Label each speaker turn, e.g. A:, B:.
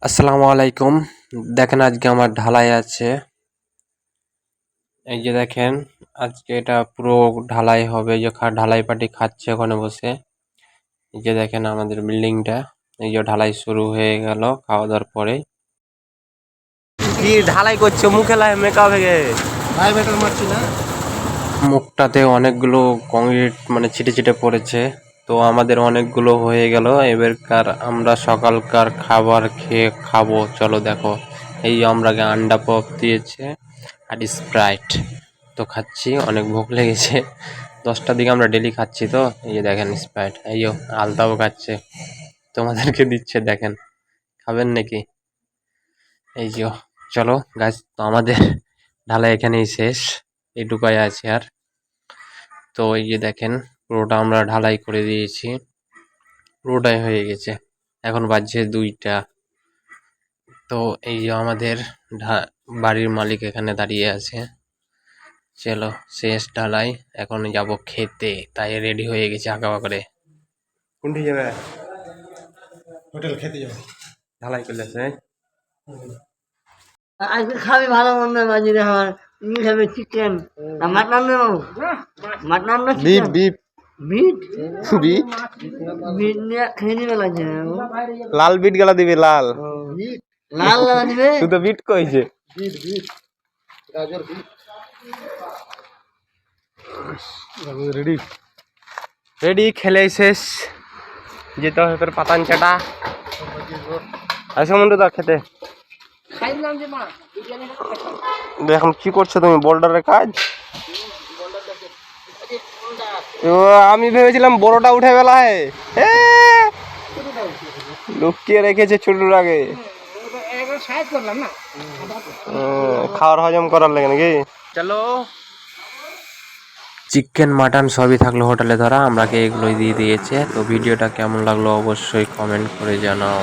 A: আসসালামু আলাইকুম। দেখেন আজকে আমার ঢালাই আছে। এই যে দেখেন আজকে এটা পুরো ঢালাই হবে, যে ঢালাই পার্টি খাচ্ছে ওখানে বসে। এই যে দেখেন আমাদের বিল্ডিংটা, এই যে ঢালাই শুরু হয়ে গেল খাওয়া দাওয়ার পরে। কি ঢালাই করছে? মুখে লাই মেকআপ হয়ে গেছে, মুখটাতে অনেকগুলো কংক্রিট মানে ছিটে ছিটে পড়েছে। তো আমাদের অনেকগুলো হয়ে গেল, এবারকার আমরা সকালকার খাবার খেয়ে খাবো। চলো দেখো, এই আমরাকে আন্ডা পপ দিয়েছে আর স্প্রাইট তো খাচ্ছি, অনেক ভোগ লেগেছে। 10টার দিকে আমরা ডেলি খাচ্ছি। তো এই যে দেখেন স্প্রাইট, এইও আলতাও খাচ্ছে, তোমাদেরকে দিচ্ছে দেখেন, খাবেন নাকি? এই যে চলো গাছ, তো আমাদের ঢালাই এখানেই শেষ, এইটুকাই আছে আর। তো এই যে দেখেন পুরোটা আমরা ঢালাই করে দিয়েছি, পুরোটাই হয়ে গেছে। এখন বাজছে 2টা। তো এই যে আমাদের বাড়ির মালিক এখানে দাঁড়িয়ে আছে। চলো শেষ ঢালাই, এখন যাব খেতে, তাই রেডি হয়ে গেছে আঁকা করে। কোনটি যাবে?
B: হোটেল খেতে যাবে,
A: ঢালাই করলেছে।
C: আজকে খাবি ভালো মন্দ বাজি রে আমার। তুমি খাবে চিকেন না মাটন নেব? মাটন না
A: বিপ
C: চিকেন?
A: বিপ
C: বিট
A: বিট
C: বিট নিয়ে খেয়ে নিবে লাগছে।
A: লাল বিট গলা দিবে, লাল
C: লাল লাল দিবে।
A: শুধু বিট কইছে।
B: বিট বিট গাজর বিট রেডি
A: রেডি, খেলে শেষ, যেতে হবে ফের পাতান চাটা। আসো মন্টু দা খেতে।
C: খাইলাম যে মা
A: এখন কি করছো তুমি? বোল্ডারের কাজ? ও, আমি ভেবেছিলাম বড়টা উঠে বেলায় লুকিয়ে রেখেছে ছোটর আগে। খাওয়ার হজম করার লাগে নাকি? চলো, চিকেন মাটন সবই থাকলো হোটেলে ধরা, আমরাকে এগুলোই দিয়ে দিয়েছে। তো ভিডিওটা কেমন লাগলো অবশ্যই কমেন্ট করে জানাও।